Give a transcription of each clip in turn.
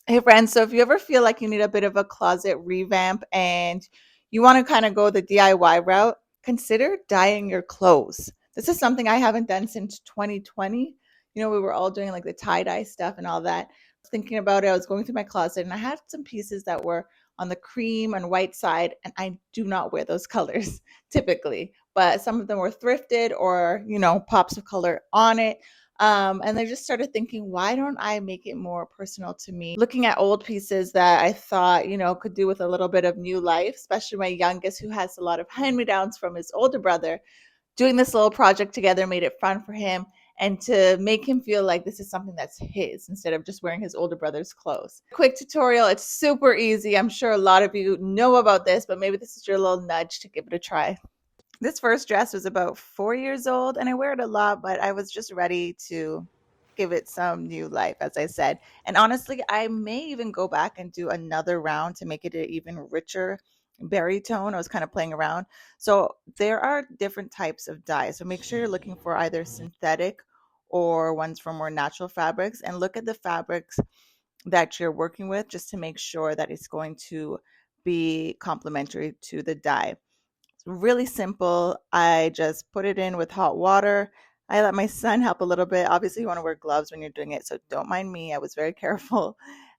Hey friends, so if you ever feel like you need a bit of a closet revamp and you want to kind of go the DIY route, consider dyeing your clothes. This is something I haven't done since 2020. We were all doing like the tie-dye stuff and all that. Thinking about it, I was going through my closet and I had some pieces that were on the cream and white side, and I do not wear those colors typically, but some of them were thrifted or, pops of color on it. And I just started thinking, why don't I make it more personal to me? Looking at old pieces that I thought, could do with a little bit of new life, especially my youngest, who has a lot of hand me downs from his older brother. Doing this little project together made it fun for him and to make him feel like this is something that's his instead of just wearing his older brother's clothes. Quick tutorial, it's super easy. I'm sure a lot of you know about this, but maybe this is your little nudge to give it a try. This first dress was about 4 years old and I wear it a lot, but I was just ready to give it some new life, as I said. And honestly, I may even go back and do another round to make it an even richer berry tone. I was kind of playing around. So there are different types of dyes. So make sure you're looking for either synthetic or ones from more natural fabrics, and look at the fabrics that you're working with just to make sure that it's going to be complementary to the dye. Really simple. I just put it in with hot water. I let my son help a little bit. Obviously, you want to wear gloves when you're doing it, so don't mind me. I was very careful.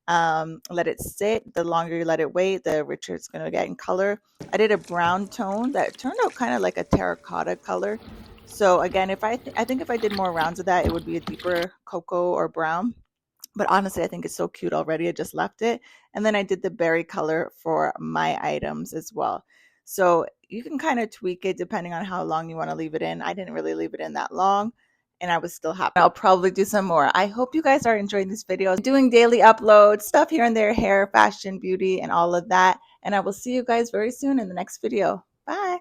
Let it sit. The longer you let it wait, the richer it's going to get in color. I did a brown tone that turned out kind of like a terracotta color. So again, if I think if I did more rounds of that, it would be a deeper cocoa or brown. But honestly, I think it's so cute already. I just left it. And then I did the berry color for my items as well. So you can kind of tweak it depending on how long you want to leave it in. I didn't really leave it in that long and I was still happy. I'll probably do some more. I hope you guys are enjoying these videos. Doing daily uploads, stuff here and there, hair, fashion, beauty, and all of that. And I will see you guys very soon in the next video. Bye.